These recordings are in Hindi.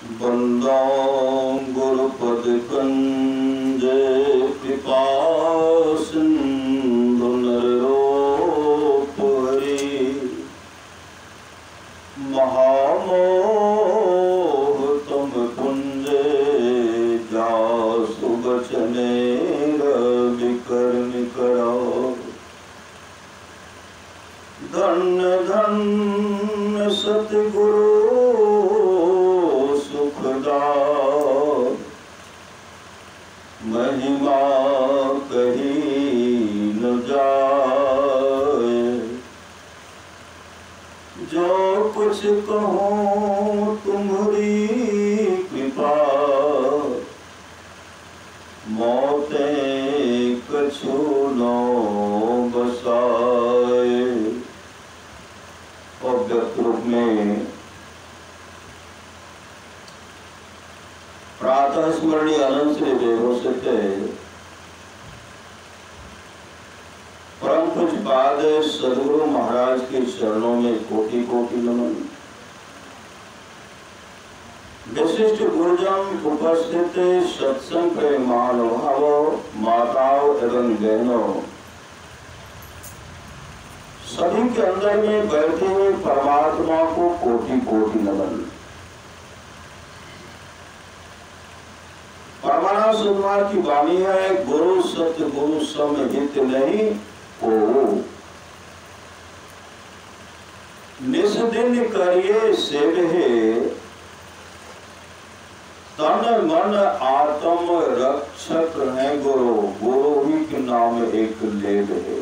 बंदा गुरुपद कंजे कृपा सिंधु नरोप हरि महामोह तुम कुंजे जासु बचने विकर्म करो। धन्य धन्य सतगुरु महिमा कही न जाए। जो कुछ कहूँ तुम्हारी कृपा मौतें कछु न बसाए। और व्यक्त रूप में प्रातः स्मरणीय अनंत श्री देवोसित परम पूज्यपाद सद्गुरु महाराज के चरणों में कोटि कोटि नमन। विशिष्ट गुरुजन उपस्थित सत्संग के महानुभावों, माताओं एवं बहनों, सभी के अंदर में बैठे हुए परमात्मा को कोटि कोटि नमन। परमानंद सुकुमार की वाणी है, गुरु सत्य गुरु सम हित नहीं को। निस दिन करिए सेवहे तन मन आत्म रक्षक है गुरु। गुरु ही के नाम एक लेव है।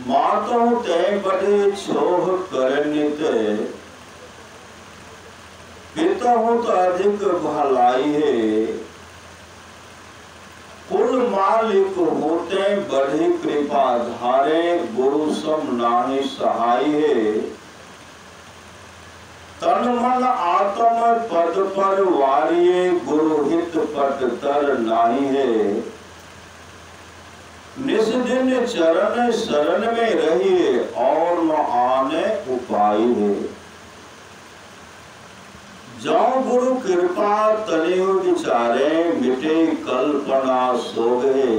मातों ते बड़े छोह करनित पिता हो तो अधिक भलाई है। कुल मालिक होते बड़े कृपा धारे। गुरु सम नाहि सहाय है। तन मन आत्म पद पर वारिये। गुरु हित पट तर नाही है। निस दिन चरण शरण में रहिए और न आने उपाय है। जाओ गुरु कृपा तने विचारे मिटे कल्पना सो गए।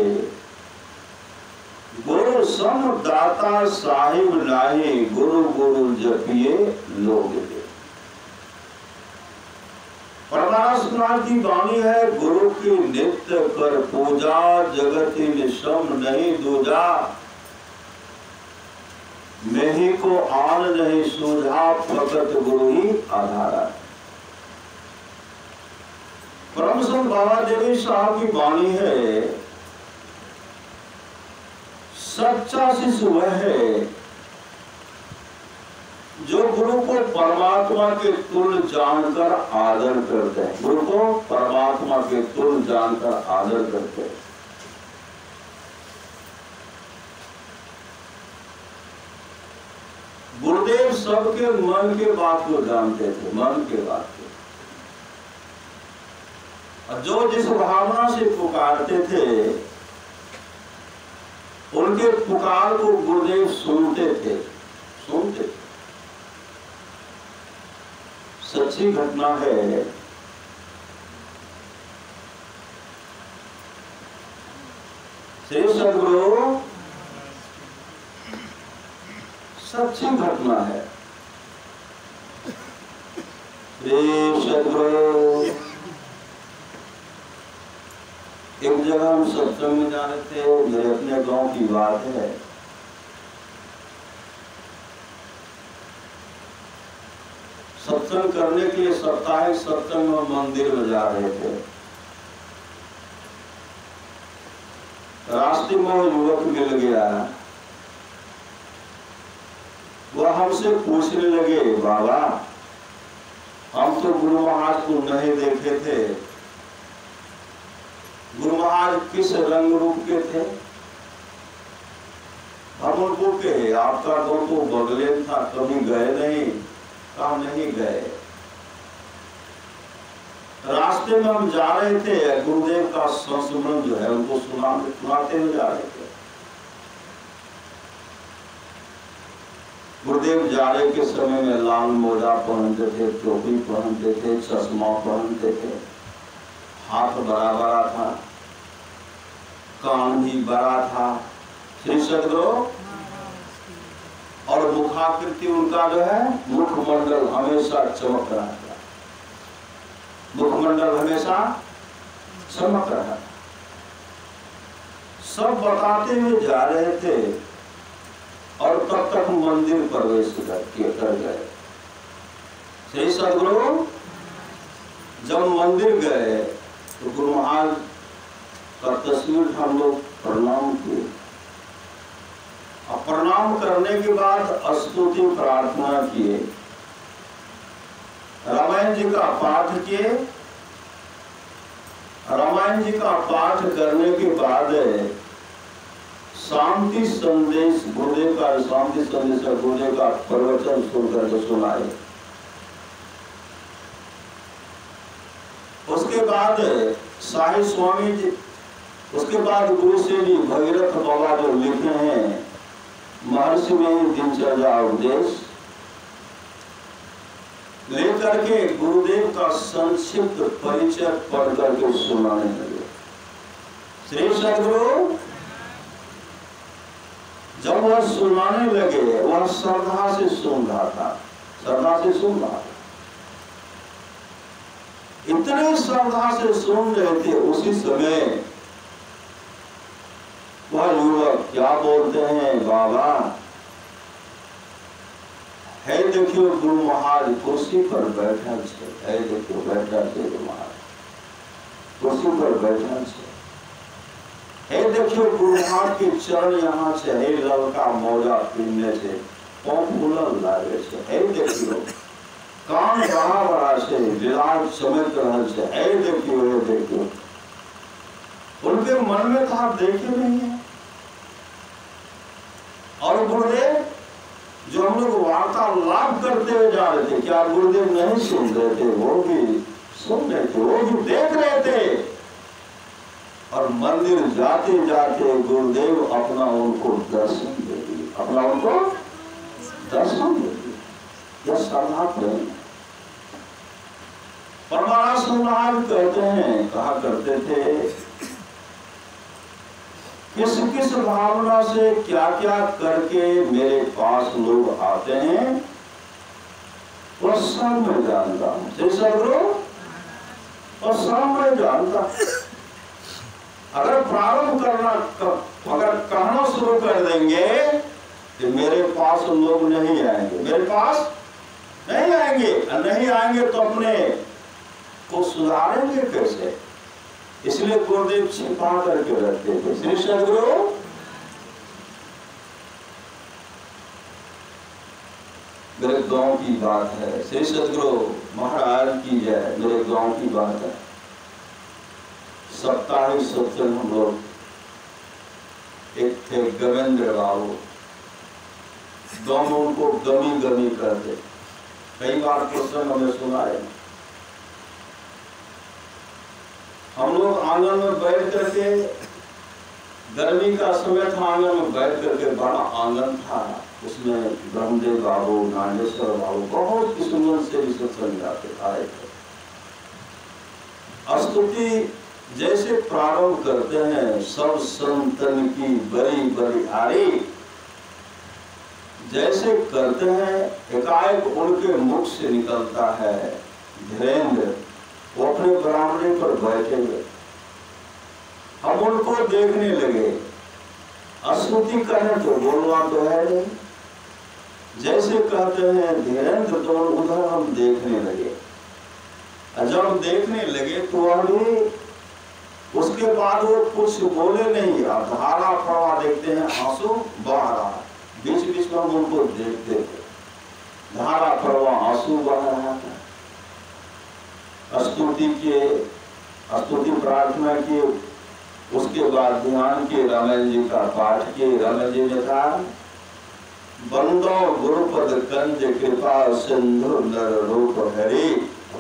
गुरु सम दाता साहिब नाही। गुरु गुरु जपिए लोग। परमात्मा की वाणी है, गुरु की नित्य कर पूजा। जगति निशम नहीं दूजा। मैं ही को आन नहीं सूझा। फकत गुरु ही आधारा। परम संत बाबा देवी साहब की वाणी है, सच्चा शिष्य वह है जो गुरु को परमात्मा के तुल्य जानकर आदर करते हैं। गुरु को परमात्मा के तुल्य जानकर आदर करते हैं। गुरुदेव सबके मन के बात को जानते थे, मन के बात को। और जो जिस भावना से पुकारते थे उनके पुकार को गुरुदेव सुनते थे। सच्ची घटना है। श्री सद्गुरु सच्ची घटना है। श्री सद्गुरु एक जगह हम सत्संग में जा रहे थे। मेरे अपने गांव की बात है। सत्संग करने के लिए साप्ताहिक सत्संग में मंदिर में जा रहे थे। रास्ते में वो युवक मिल गया। वह हमसे पूछने लगे, बाबा हम तो गुरु महाराज को नहीं देखे थे। गुरु महाराज किस रंग रूप के थे? हम उनको कहे आपका गांव तो बगले था, कभी गए नहीं? कहा नहीं गए। रास्ते में हम जा रहे थे, गुरुदेव का संस्मरण जो है उनको सुनाते हुए जा रहे थे। गुरुदेव जाड़े के समय में लाल मोजा पहनते थे, टोपी पहनते थे, चश्मा पहनते थे, हाथ बड़ा बड़ा था, कान भी बड़ा था श्री सद्गुरु, और मुखाकृति उनका जो है मुखमंडल हमेशा चमक रहा था, मुखमंडल हमेशा चमक रहा था। सब बताते हुए जा रहे थे और तब तक मंदिर प्रवेश कर गए। श्री सद्गुरु जब मंदिर गए तो गुरु महाराज का तस्वीर हम लोग प्रणाम किए, और प्रणाम करने के बाद स्तुति प्रार्थना किए, रामायण जी का पाठ किए। रामायण जी का पाठ करने के बाद शांति संदेश गुरुदेव का, शांति संदेश गुरुदेव का प्रवचन सुनकर के सुनाए। उसके बाद साहिब स्वामी जी, उसके बाद गुरु से जी भगीरथ बाबा जो लिखे हैं महर्षि में दिनचर्या उपदेश, लेकर के गुरुदेव का संक्षिप्त परिचय पढ़ करके सुनाने लगे। श्री सद्गुरु जब वह सुनाने लगे, वह श्रद्धा से सुन रहा था, श्रद्धा से सुन रहा था, इतने श्रद्धा से सुन रहे थे। उसी समय वह युवक क्या बोलते हैं, बाबा है देखियो गुरु महाराज कुर्सी पर बैठा छे, है देखियो बैठा छे गुरु महाराज कुर्सी पर बैठा छे, है देखियो गुरु महाराज के चरण यहाँ छे, है ललका मोजा पीने छे, पाँव फूलल लागे छे, है देखियो कान बड़ा बड़ा छे, लीलार चमक रहल छे, है देखियो, है देखियो। उनके मन में था देखे नहीं है। और गुरुदेव जो हम लोग वार्तालाप करते हुए जा रहे थे, क्या गुरुदेव नहीं सुन रहे थे? वो भी सुन रहे थे, वो भी देख रहे थे। और मंदिर जाते जाते गुरुदेव अपना उनको दर्शन दे दिए, अपना उनको दर्शन दे दिए। यह श्रद्धा प्रेम। परमानंद महाराज कहते हैं, कहा करते थे, किस किस भावना से क्या क्या करके मेरे पास लोग आते हैं वह सब मैं जानता हूं। श्री सद्गुरु वह सब मैं जानता। अगर प्रारंभ करना, अगर कहना शुरू कर देंगे कि मेरे पास लोग नहीं आएंगे, मेरे पास नहीं आएंगे, नहीं आएंगे तो अपने को सुधारेंगे कैसे? इसलिए गुरुदेव छिपा करके रखते थे। श्री सद्गुरु मेरे गांव की बात है, श्री सद्गुरु महाराज की जय, मेरे गांव की बात है। साप्ताहिक सत्संग हम लोग, एक थे गवेंद्र बाबू, गांव में उनको गमी गमी करते, कई बार प्रसंग हमें सुना है। हम लोग आंगन में बैठ करके, गर्मी का समय था, आंगन में बैठ करके, बड़ा आंगन था, उसमें ब्रह्मदेव बाबू, नागेश्वर बाबू बहुत किस्मों से भी सत्संग आते आए थे। स्तुति जैसे प्रारंभ करते हैं, सब संतन की बड़ी बड़ी आरी जैसे करते हैं, एकाएक उनके मुख से निकलता है धीरेन्द्र, वो अपने बरामदे पर बैठे हुए। हम उनको देखने लगे, स्तुति करें तो बोलवा तो है नहीं, जैसे कहते हैं धीरेन्द्र, तो उधर हम देखने लगे। जब देखने लगे तो अभी उसके बाद वो कुछ बोले नहीं, धारा प्रवाह देखते हैं, आंसू बह रहा है, बीच बीच में हम उनको देखते थे, धारा प्रवाह आंसू बह रहा था। स्तुति के, स्तुति प्रार्थना की, उसके बाद ध्यान के, रामायण जी का पाठ किए। रामायण जी ने कहा, बंदो गुरुपद कंज कृपा सिंधु नर रूप हरि,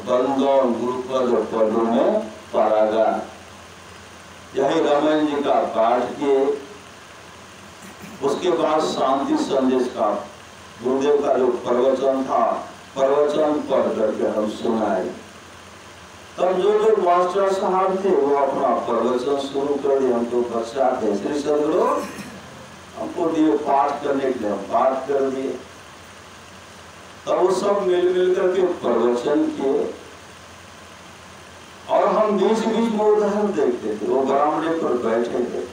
बंदो गुरुपद पद में परागा। यही रामायण जी का पाठ किए। उसके बाद शांति संदेश का गुरुदेव का जो प्रवचन था, प्रवचन पढ़ करके हम सुनाए। तब जो जो मास्टर साहब थे वो अपना प्रवचन शुरू कर दिए। हम तो बच्चा थे, श्री सदगुरु हमको दिए पाठ करने के लिए, हम पाठ कर दिए। तब वो सब मिल करके प्रवचन किए और हम बीच बीच में उधर देखते थे। वो बरामदे पर बैठे थे।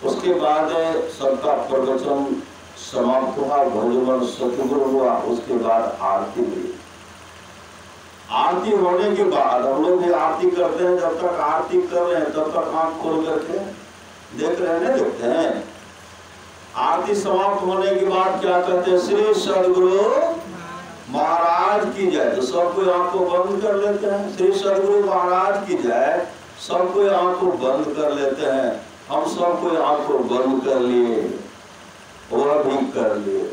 उसके बाद सबका प्रवचन समाप्त हुआ, भजन सतगुरु हुआ। उसके बाद आरती हुई। आरती होने के बाद हम लोग भी आरती करते हैं। जब तक आरती कर रहे हैं तब तक आंख खोल करके देख रहे हैं, देखते हैं। आरती समाप्त होने के बाद क्या कहते हैं? श्री सदगुरु महाराज की जय। तो सब कोई आंख को बंद कर लेते हैं। श्री सदगुरु महाराज की जय। सब कोई आंख को बंद कर लेते हैं। हम सब कोई आंख को बंद कर लिए, वह भी कर लिए।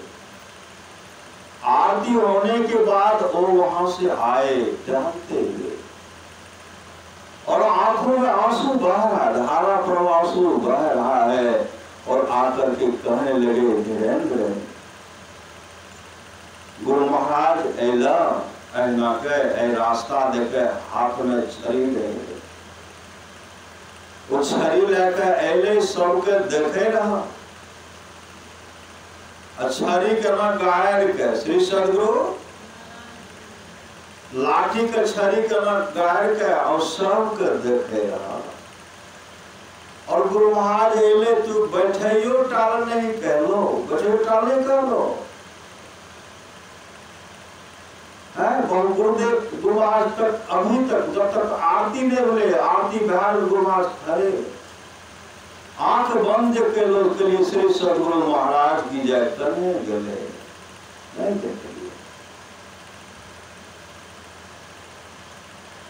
आरती होने के बाद वो वहां से आए टहलते हुए और आंखों में आंसू बह रहा है, धारा प्रवाह आंसू बह रहा है। और आकर के कहने लगे, धीरेन्द्र गुरु महाराज ऐला ऐना के ऐ रास्ता देखे हाथ में छड़ी ले, वो छड़ी लेकर ऐले सबके देखे रहा। छड़ी करना गायर के, श्री सदगुरु लाठी के छड़ी करना गायर के और सबके देखे रहा। और गुरु महाराज ऐले तू बैठे टाल नहीं कह लो, बैठे टाले कर लो है। गुरुदेव गुरु महाराज तक अभी तक जब तक आरती नहीं बोले, आरती बिहार गुरु महाराज खड़े आंख बंद के लोग के लिए श्री सदगुरु महाराज की जय करने गए, नहीं देखे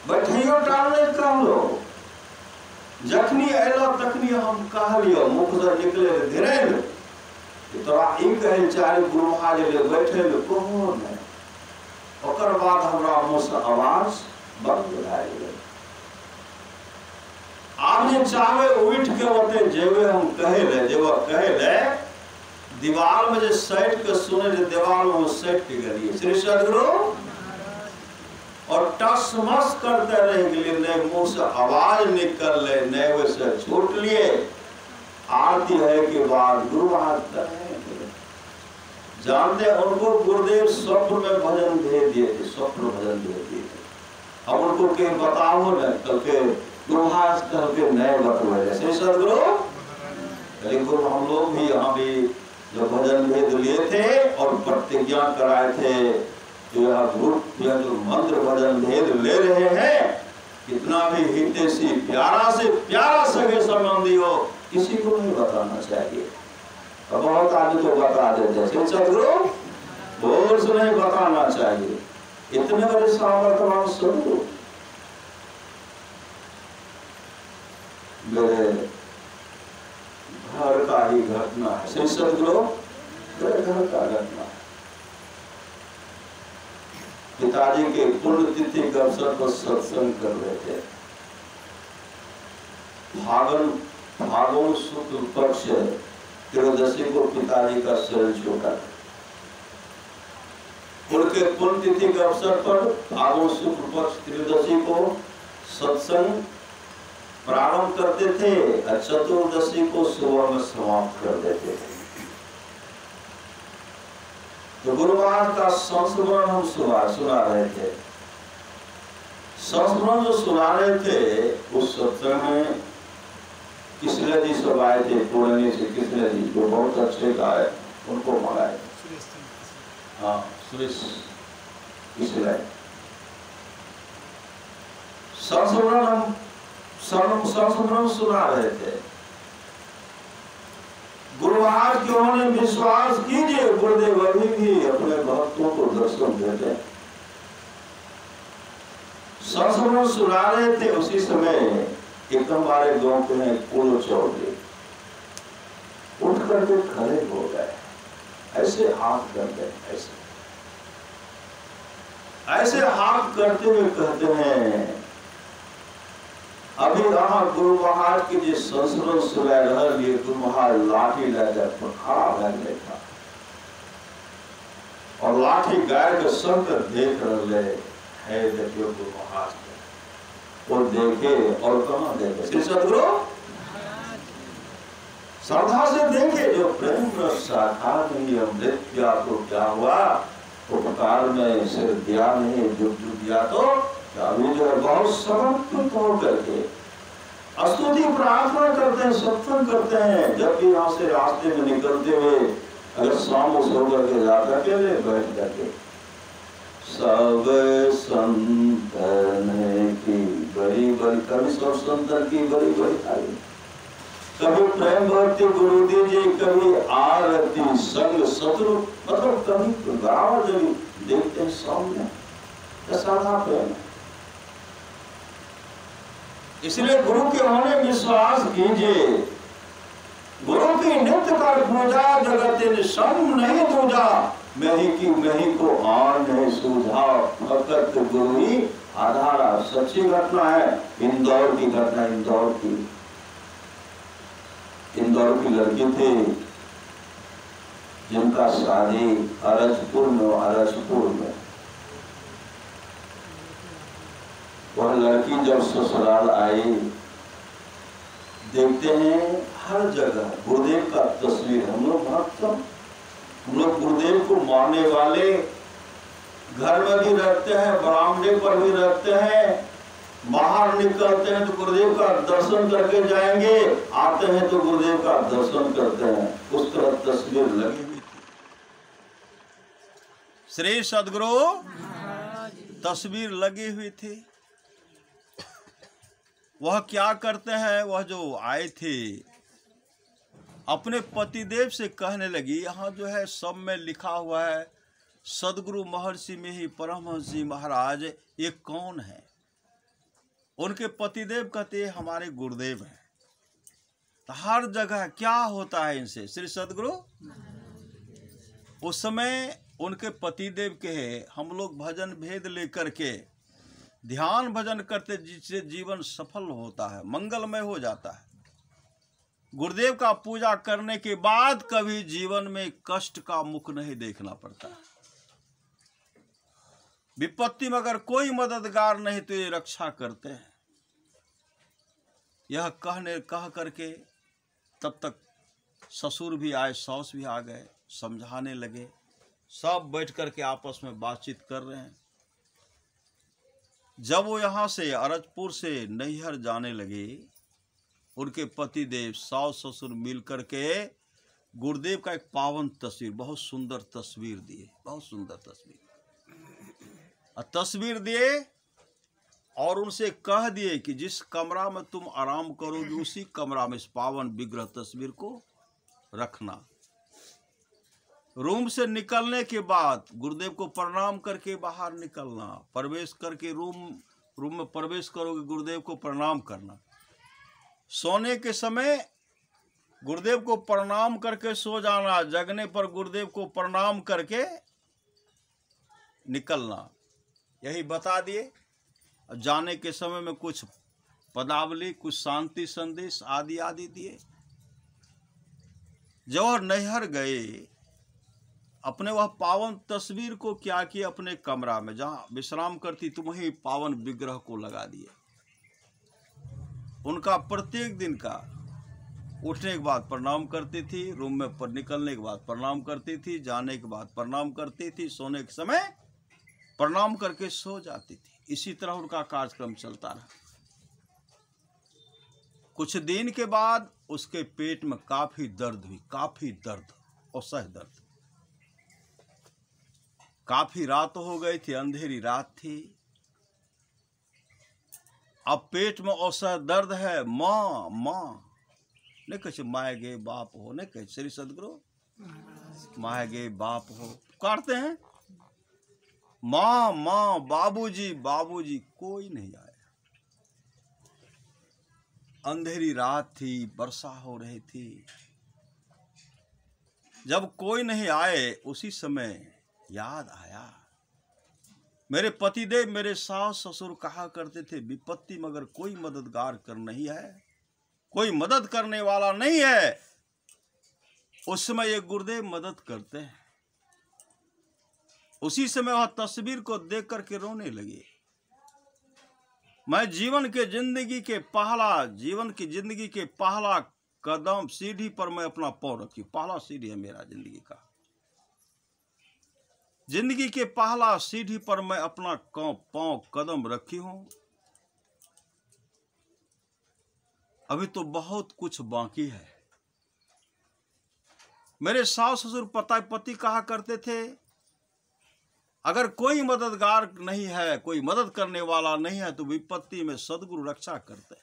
बैठियो टालने कह लो। जखनी अलो तखनी हम कह लियो, मुख से निकले धीरेन्द्र तोरा ई कहे चाहे गुरु महाराज ले बैठे ले कहो नहीं। ओकर बाद हमरा मुंह से आवाज बंद भए गेल। आदमी चाहे उठ के ओते जेवे हम कहे ले, जेवा कहे ले दीवार में जे सैट के सुने जे दीवार में सैट के गलिए श्री सदगुरु और टस मस करते रह गए। नहीं मुंह से आवाज निकल ले, नहीं वैसे छूट लिए। आरती है के बाद गुरु महाराज जानते उनको गुरुदेव स्वप्न में भजन भेज दिए थे, स्वप्न भजन भेज दिए थे। अब उनको कहीं बताओ न, कल के गुरु महाराज कल के नए बतवे श्री सदगुरु। गुरु हम लोग भी यहाँ भी जो भजन भेद लिए थे और प्रतिज्ञा कराए थे, जो जो मंत्र भजन भेद ले रहे हैं, कितना भी हितेशी प्यारा से प्यारा सगे संबंधी हो, किसी को नहीं बताना चाहिए। और बहुत आदमी तो बता देते श्री सदगुरु बोल से नहीं बताना चाहिए। इतने बड़े सामर्थ्यवान सदगुरु मेरे घर का ही घटना है। श्री सदगुरु मेरे घर का घटना है। पिताजी के पुण्यतिथि के अवसर पर सत्संग कर रहे थे। फागुन शुक्ल पक्ष त्रयोदशी को पिताजी का शरीर छूटा। उनके पुण्यतिथि के अवसर पर फागुन शुक्ल पक्ष त्रयोदशी को सत्संग प्रारंभ करते थे और चतुर्दशी को सुबह में समाप्त कर देते थे। तो गुरु महाराज का संस्मरण हम सुना रहे थे। संस्मरण जो सुना रहे थे उस सत्संग में किसले जी सब आए थे, पुराने से किसले जी जो बहुत अच्छे गाए उनको मंगाए। हाँ सुरेश किसले संस्मरण सुना रहे थे। गुरु महाराज के उन्होंने विश्वास कीजिए, गुरुदेव अभी भी अपने भक्तों को दर्शन देते हैं। संस्मरण सुना रहे थे उसी समय एक हमारे गांव के हैं कुल चौधरी उठ करके खड़े हो गए, ऐसे हाथ करते ऐसे हाथ करते हुए कहते हैं, अभी अहाँ गुरु महाराज के जो संस्मरण सुना रहे गुरु महाराज लाठी लेकर खड़ा भए था और लाठी गाय के सर पर देख रहे है देखियो गुरु महाराज वो देखे और कहाँ देखे श्री सदगुरु श्रद्धा से देखे जो प्रेम रस शाखा नहीं अमृत किया तो क्या हुआ उपकार में सिर दिया नहीं जुग दिया तो अभी जो है बहुत समर्पित हो करके स्तुति प्रार्थना करते हैं सत्संग करते हैं। जब भी यहाँ से रास्ते में निकलते हुए अगर शाम सो करके जाता अकेले बैठ करके सब संतन की बड़ी बड़ी कभी सब संतन की बड़ी बड़ी तारीफ कभी प्रेम भक्ति गुरु दीजिए कभी आरती संग शत्रु मतलब कभी गाँव जब देखते हैं सामने साधा प्रेम। इसलिए गुरु के होने विश्वास कीजिए। गुरु की नित्य कर पूजा जगत सम नहीं दूजा मैं ही को आन नहीं सूझा भगत गुरु ही आधारा। सच्ची घटना है इंदौर की घटना। इंदौर की लड़की थी जिनका शादी अरजपुर में वह लड़की जब ससुराल आई देखते हैं हर जगह गुरुदेव का तस्वीर। हम लोग भक्त हम लोग गुरुदेव को मानने वाले घर में भी रखते हैं बरामदे पर भी रखते हैं बाहर निकलते हैं तो गुरुदेव का दर्शन करके जाएंगे आते हैं तो गुरुदेव का दर्शन करते हैं। उस तरह तस्वीर लगी हुई थी। श्री सदगुरु तस्वीर लगी हुई थी। वह क्या करते हैं वह जो आए थे अपने पतिदेव से कहने लगी यहाँ जो है सब में लिखा हुआ है सदगुरु महर्षि में ही परमहंस जी महाराज ये कौन है। उनके पतिदेव कहते हमारे गुरुदेव हैं। तो हर जगह क्या होता है इनसे श्री सदगुरु उस समय उनके पतिदेव के हम लोग भजन भेद लेकर के ध्यान भजन करते जिससे जीवन सफल होता है मंगलमय हो जाता है। गुरुदेव का पूजा करने के बाद कभी जीवन में कष्ट का मुख नहीं देखना पड़ता। विपत्ति में अगर कोई मददगार नहीं तो ये रक्षा करते हैं। यह कह करके तब तक ससुर भी आए सास भी आ गए समझाने लगे। सब बैठ करके आपस में बातचीत कर रहे हैं। जब वो यहाँ से अरजपुर से नैहर जाने लगे उनके पतिदेव सास ससुर मिल करके गुरुदेव का एक पावन तस्वीर बहुत सुंदर तस्वीर दिए। बहुत सुंदर तस्वीर दिए और उनसे कह दिए कि जिस कमरा में तुम आराम करोगे उसी कमरा में इस पावन विग्रह तस्वीर को रखना। रूम से निकलने के बाद गुरुदेव को प्रणाम करके बाहर निकलना। प्रवेश करके रूम में प्रवेश करोगे गुरुदेव को प्रणाम करना। सोने के समय गुरुदेव को प्रणाम करके सो जाना। जगने पर गुरुदेव को प्रणाम करके निकलना। यही बता दिए। जाने के समय में कुछ पदावली कुछ शांति संदेश आदि आदि दिए। जब नैहर गए अपने वह पावन तस्वीर को क्या किया अपने कमरा में जहाँ विश्राम करती तुम वही पावन विग्रह को लगा दिए। उनका प्रत्येक दिन का उठने के बाद प्रणाम करती थी। रूम में पर निकलने के बाद प्रणाम करती थी। जाने के बाद प्रणाम करती थी। सोने के समय प्रणाम करके सो जाती थी। इसी तरह उनका कार्यक्रम चलता रहा। कुछ दिन के बाद उसके पेट में काफी दर्द हुई। काफी दर्द असह्य दर्द। काफी रात हो गई थी अंधेरी रात थी। अब पेट में असह्य दर्द है। माँ नहीं कहे माए गे बाप हो नहीं कहे श्री सदगुरु माए गे बाप हो पुकारते हैं। माँ बाबूजी कोई नहीं आया। अंधेरी रात थी वर्षा हो रही थी। जब कोई नहीं आए उसी समय याद आया मेरे पतिदेव मेरे सास ससुर कहा करते थे विपत्ति में अगर कोई मददगार कर नहीं है कोई मदद करने वाला नहीं है उस समय ये गुरुदेव मदद करते हैं। उसी समय वह तस्वीर को देख करके रोने लगे। मैं जीवन की जिंदगी के पहला कदम सीढ़ी पर मैं अपना पाँव रखी। पहला सीढ़ी है मेरा जिंदगी का। जिंदगी के पहला सीढ़ी पर मैं अपना पाँव कदम रखी हूं। अभी तो बहुत कुछ बाकी है। मेरे सास ससुर पति कहा करते थे, अगर कोई मददगार नहीं है, कोई मदद करने वाला नहीं है, तो विपत्ति में सदगुरु रक्षा करते।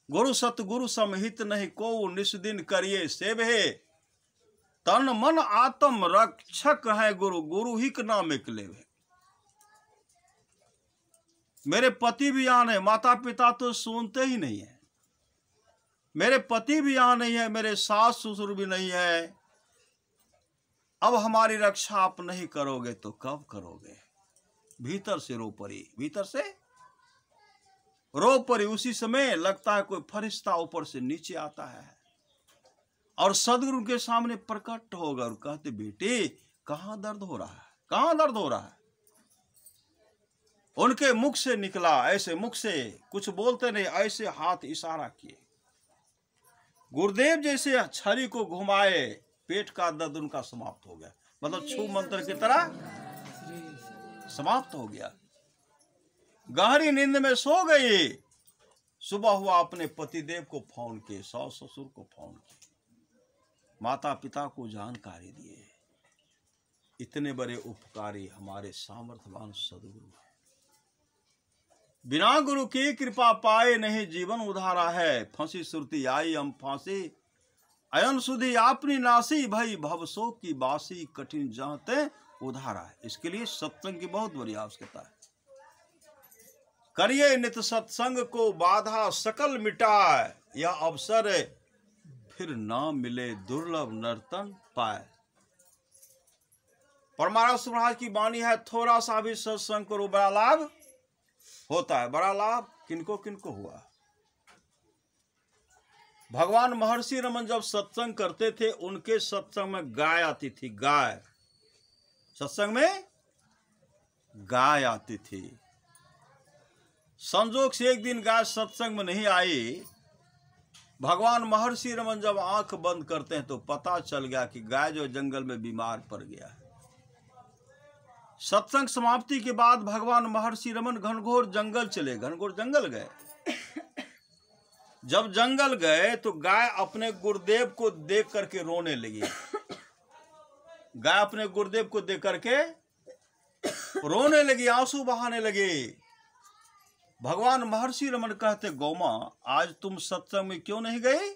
गुरु सतगुरु समहित नहीं को निस्दिन करिए सेवे, तन मन आत्म रक्षक है गुरु, गुरु ही के नाम निकले। मेरे पति भी यहाँ नहीं, माता पिता तो सुनते ही नहीं है। मेरे पति भी यहाँ नहीं है, मेरे सास ससुर भी नहीं है। अब हमारी रक्षा आप नहीं करोगे तो कब करोगे? भीतर से रो पड़ी, भीतर से रो पड़ी। उसी समय लगता है कोई फरिश्ता ऊपर से नीचे आता है और सदगुरु के सामने प्रकट होगा और कहते, बेटे कहाँ दर्द हो रहा है, कहाँ दर्द हो रहा है? उनके मुख से निकला, ऐसे मुख से कुछ बोलते नहीं, ऐसे हाथ इशारा किए। गुरुदेव जैसे छड़ी को घुमाए, पेट का दर्द उनका समाप्त हो गया। मतलब छू मंत्र की तरह समाप्त हो गया। गहरी नींद में सो गई। सुबह हुआ, अपने पतिदेव को फोन किए, सास ससुर को फोन किए, माता पिता को जानकारी दिए। इतने बड़े उपकारी हमारे सामर्थ्यवान सदगुरु हैं। बिना गुरु की कृपा पाए नहीं जीवन उधारा है। फंसी सुरती आई हम फांसी, अयन सुधी आपनी नासी, भई भवसो की बासी, कठिन जहते उधारा है। इसके लिए सत्संग की बहुत बड़ी आवश्यकता है। करिए नित सत्संग को बाधा सकल मिटाए, यह अवसर फिर ना मिले दुर्लभ नर्तन पाए। परमारस महाराज की वाणी है, थोड़ा सा भी सत्संग करो बड़ा लाभ होता है। बड़ा लाभ किनको किनको हुआ? भगवान महर्षि रमन जब सत्संग करते थे, उनके सत्संग में गाय आती थी। गाय सत्संग में गाय आती थी। संजोग से एक दिन गाय सत्संग में नहीं आई। भगवान महर्षि रमन जब आंख बंद करते हैं तो पता चल गया कि गाय जो जंगल में बीमार पड़ गया है। सत्संग समाप्ति के बाद भगवान महर्षि रमन घनघोर जंगल चले, घनघोर जंगल गए। जब जंगल गए तो गाय अपने गुरुदेव को देख करके रोने लगी। गाय अपने गुरुदेव को देख करके रोने लगी, आंसू बहाने लगी। भगवान महर्षि रमन कहते, गौमा आज तुम सत्संग में क्यों नहीं गई?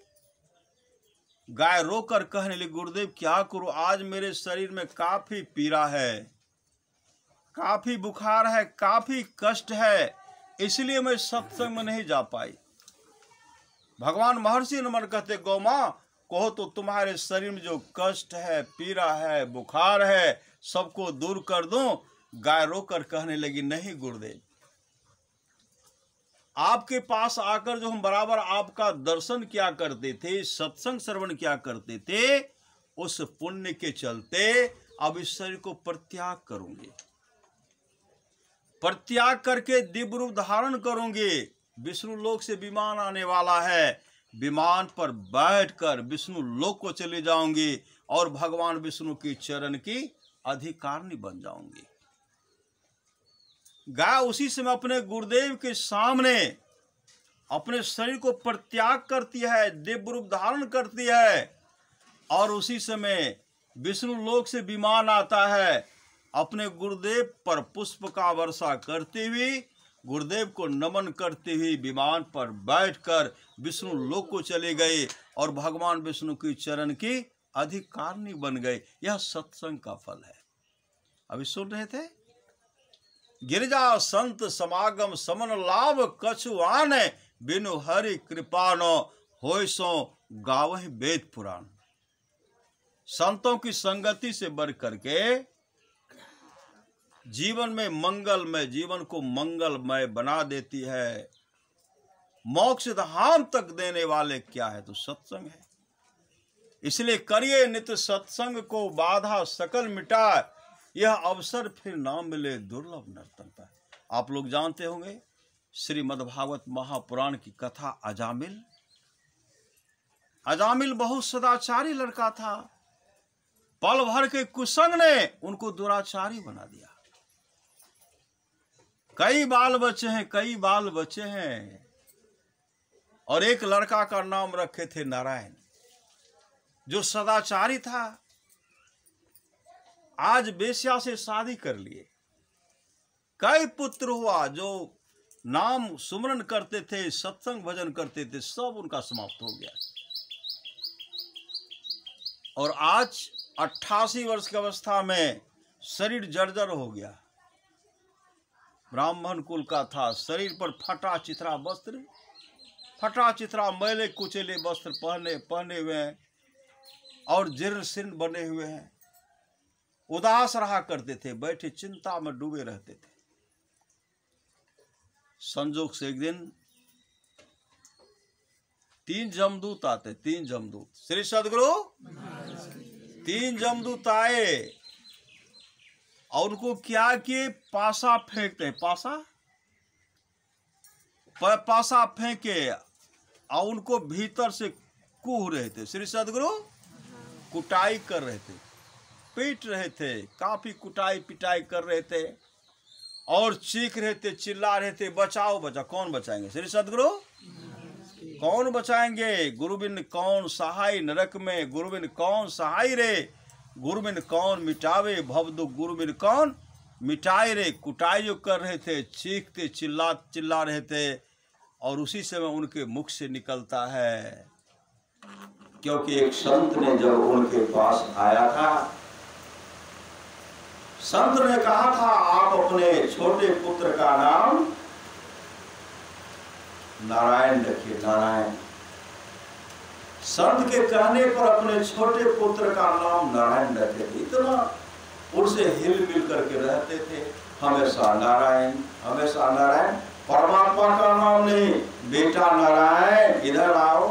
गाय रोकर कहने लगी, गुरुदेव क्या करूं, आज मेरे शरीर में काफी पीड़ा है, काफी बुखार है, काफी कष्ट है, इसलिए मैं सत्संग में नहीं जा पाई। भगवान महर्षि रमन कहते, गौमा कहो तो तुम्हारे शरीर में जो कष्ट है, पीड़ा है, बुखार है, सबको दूर कर दूं। गाय रोकर कहने लगी, नहीं गुरुदेव, आपके पास आकर जो हम बराबर आपका दर्शन किया करते थे, सत्संग श्रवण किया करते थे, उस पुण्य के चलते अब इस शरीर को परित्याग करूंगी। परित्याग करके दिव्य रूप धारण करूंगी। विष्णु लोक से विमान आने वाला है, विमान पर बैठकर विष्णु लोक को चले जाऊंगी और भगवान विष्णु की चरण की अधिकारनी बन जाऊंगी। गाय उसी समय अपने गुरुदेव के सामने अपने शरीर को परित्याग करती है, दिव्य रूप धारण करती है और उसी समय विष्णु लोक से विमान आता है। अपने गुरुदेव पर पुष्प का वर्षा करते हुए, गुरुदेव को नमन करते हुए विमान पर बैठकर विष्णु लोक को चले गए और भगवान विष्णु की चरण की अधिकारनी बन गए। यह सत्संग का फल है। अभी सुन रहे थे, गिरजा संत समागम समन लाभ कछु आन, बिनु हरि कृपानो होय सो गावहि वेद पुराण। संतों की संगति से बढ़ करके जीवन में मंगलमय, जीवन को मंगलमय बना देती है। मोक्ष धाम तक देने वाले क्या है? तो सत्संग है। इसलिए करिए नित सत्संग को बाधा सकल मिटाए, यह अवसर फिर ना मिले दुर्लभ नर्तन पर। आप लोग जानते होंगे श्रीमद्भागवत महापुराण की कथा अजामिल। अजामिल बहुत सदाचारी लड़का था। पल भर के कुसंग ने उनको दुराचारी बना दिया। कई बाल बच्चे हैं और एक लड़का का नाम रखे थे नारायण, जो सदाचारी था। आज बेश्या से शादी कर लिए। कई पुत्र हुआ जो नाम सुमरन करते थे, सत्संग भजन करते थे, सब उनका समाप्त हो गया। और आज 88 वर्ष की अवस्था में शरीर जर्जर हो गया। ब्राह्मण कुल का था, शरीर पर फटा चिथरा वस्त्र, फटा चिथरा मैले कुचेले वस्त्र पहने हुए हैं और जीर्ण शीर्ण बने हुए हैं। उदास रहा करते थे, बैठे चिंता में डूबे रहते थे। संजोग से एक दिन 3 जमदूत आते, 3 जमदूत, श्री सदगुरु 3 जमदूत आए और उनको क्या किए, पासा फेंकते हैं, पासा फेंके और उनको भीतर से कूह रहे थे। श्री सदगुरु कुटाई कर रहे थे, पीट रहे थे, काफी कुटाई पिटाई कर रहे थे और चीख रहे थे, चिल्ला रहे थे, बचाओ बचाओ। कौन बचाएंगे? श्री सदगुरु कौन बचाएंगे? गुरुबिन कौन सहाय नरक में, गुरुबिन कौन सहाय रे, गुरुबिन कौन मिटावे भवदुख, गुरुबिन कौन मिटाए रे। कुटाई जो कर रहे थे, चीखते चिल्ला रहे थे और उसी समय उनके मुख से निकलता है, क्योंकि एक संत ने जब उनके पास आया था, संत ने कहा था आप अपने छोटे पुत्र का नाम नारायण रखिए, नारायण। संत के कहने पर अपने छोटे पुत्र का नाम नारायण रखे थे। इतना उनसे हिल मिल करके रहते थे, हमेशा नारायण, हमेशा नारायण। परमात्मा का नाम नहीं, बेटा नारायण इधर आओ।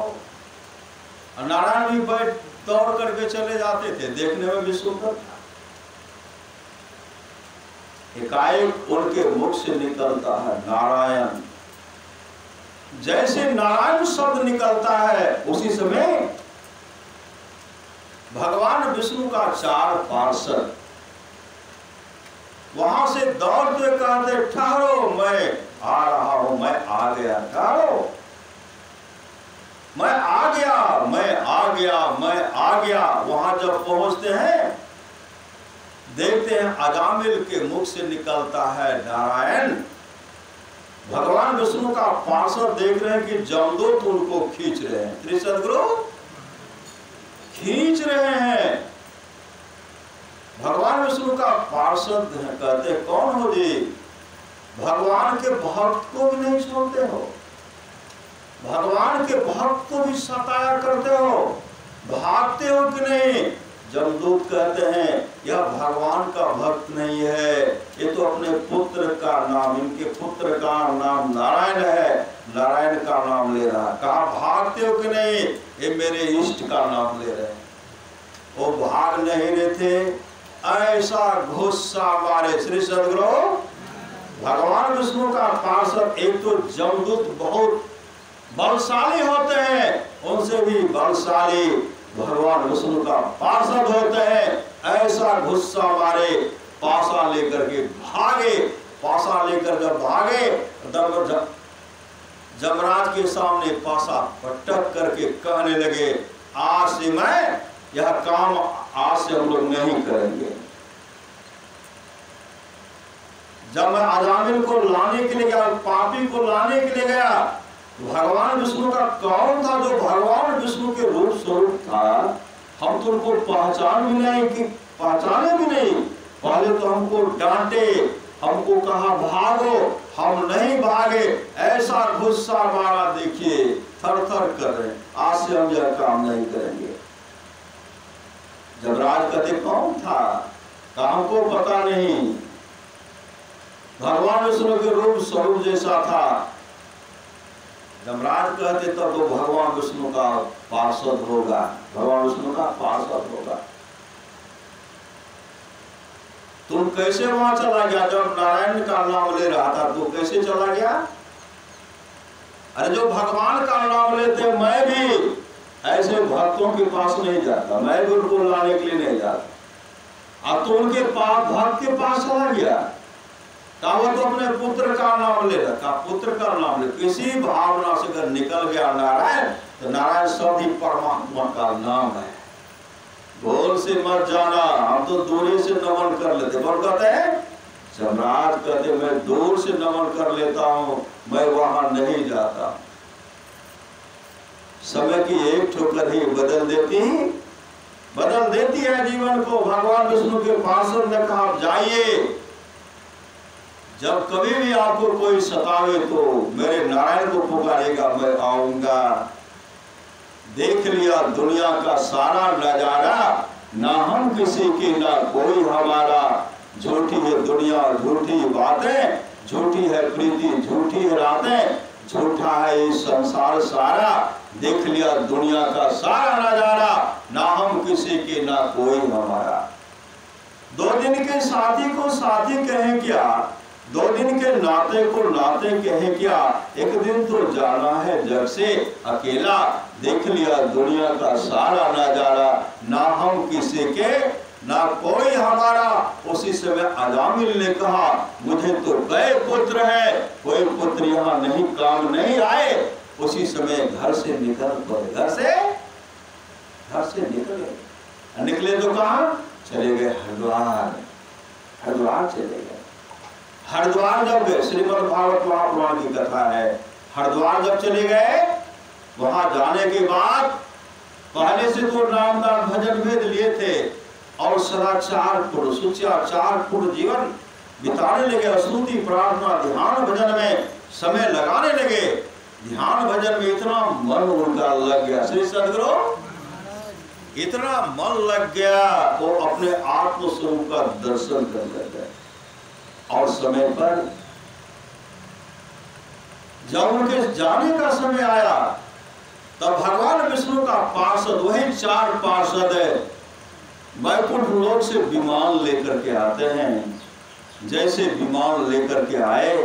नारायण भी बैठ दौड़ करके चले जाते थे, देखने में भी सुंदर था। एकाएक उनके मुख से निकलता है नारायण। जैसे नारायण शब्द निकलता है, उसी समय भगवान विष्णु का 4 पार्षद वहां से दौड़ते कहते ठहरो, मैं आ रहा हूं, मैं आ गया, ठहरो, मैं आ गया, मैं आ गया, मैं आ गया। वहां जब पहुंचते हैं, देखते हैं अजामिल के मुख से निकलता है नारायण। भगवान विष्णु का पार्षद देख रहे हैं कि जमदूत उनको खींच रहे हैं। श्री सदगुरु खींच रहे हैं। भगवान विष्णु का पार्षद कहते कौन हो जी? भगवान के भक्त को भी नहीं छोड़ते हो, भगवान के भक्त को भी सताया करते हो, भागते हो कि नहीं? जमदूत कहते हैं यह भगवान का भक्त नहीं है, ये तो अपने पुत्र का नाम, इनके पुत्र का नाम नारायण है, नारायण का नाम ले रहा है। कहा भागते हो कि नहीं? ये मेरे इष्ट का नाम ले रहे हैं। वो भाग नहीं रहे थे, ऐसा गुस्सा मारे। श्री सदगुरु भगवान विष्णु का पार्षद, एक तो जमदूत बहुत बलशाली होते हैं, उनसे भी बलशाली भगवान विष्णु का पार्षद होते हैं। ऐसा गुस्सा मारे, पासा लेकर के भागे। पासा लेकर जब भागे, जमराज के सामने पासा पटक करके कहने लगे आज से मैं यह काम, आज से हम लोग नहीं करेंगे। जब मैं अजामिल को लाने के लिए गया, पापी को लाने के लिए गया, भगवान विष्णु का कौन था जो भगवान विष्णु के रूप स्वरूप था? हम तो उनको पहचाने भी नहीं। पहले तो हमको डांटे, हमको कहा भागो, हम नहीं भागे। ऐसा गुस्सा मारा, देखिए थर थर कर रहे हैं, आज से हम यह काम नहीं करेंगे। जब राज कहते कौन था? काम को पता नहीं, भगवान विष्णु के रूप स्वरूप जैसा था। जमराज कहते तब तो भगवान विष्णु का पार्षद होगा, भगवान विष्णु का पार्षद होगा। तुम कैसे वहां चला गया? जब नारायण का नाम ले रहा था तो कैसे चला गया? अरे जो भगवान का नाम लेते, मैं भी ऐसे भक्तों के पास नहीं जाता, मैं भी उनको लाने के लिए नहीं जाता। अब तो उनके पास, भक्त के पास चला गया, कहा वो तो अपने पुत्र का नाम ले रखा, पुत्र का नाम ले। किसी भावना से अगर निकल गया नारायण, तो नारायण सभी परमात्मा का नाम है। बोल से मत जाना, हम तो दूरी से नमन कर लेते। बोल कहते हैं सम्राट, कहते मैं दूर से नमन कर लेता हूं, मैं वहां नहीं जाता। समय की एक ठोकर ही बदल देती है जीवन को। भगवान विष्णु के पार्षद ने कहा जाइए, जब कभी भी आपको कोई सतावे तो मेरे नारायण को पुकारेगा, मैं आऊंगा। देख लिया दुनिया का सारा नजारा, ना हम किसी की ना कोई हमारा। झूठी है दुनिया, झूठी बातें, झूठी है प्रीति, झूठी है रातें, झूठा है ये संसार सारा। देख लिया दुनिया का सारा नजारा, ना हम किसी की ना कोई हमारा। 2 दिन के साथी को साथी कहें क्या, 2 दिन के नाते को नाते कहें क्या। एक दिन तो जाना है जग से अकेला। देख लिया दुनिया का सारा नजारा, ना हम किसी के ना कोई हमारा। उसी समय अजामिल ने कहा मुझे तो कई पुत्र है, कोई पुत्र यहाँ नहीं काम नहीं आए। उसी समय घर से निकल पड़े, घर से निकले तो कहाँ चले गए? हरिद्वार चले गए। हरिद्वार जब गए, श्रीमद् भागवत महापुराण की कथा है, हरिद्वार जब चले गए, वहां जाने के बाद पहले से तो नामदान भजन भेद लिए थे और सदाचार पूर्ण जीवन बिताने लगे। स्तुति प्रार्थना ध्यान भजन में समय लगाने लगे। ध्यान भजन में इतना मन उनका लग गया, श्री सदगुरु इतना मन लग गया, वो अपने आत्म स्वरूप का दर्शन करने लगे। और समय पर जब उनके जाने का समय आया, तब भगवान विष्णु का पार्षद, वही 4 पार्षद है, वैकुंठ लोक से विमान लेकर के आते हैं। जैसे विमान लेकर के आए,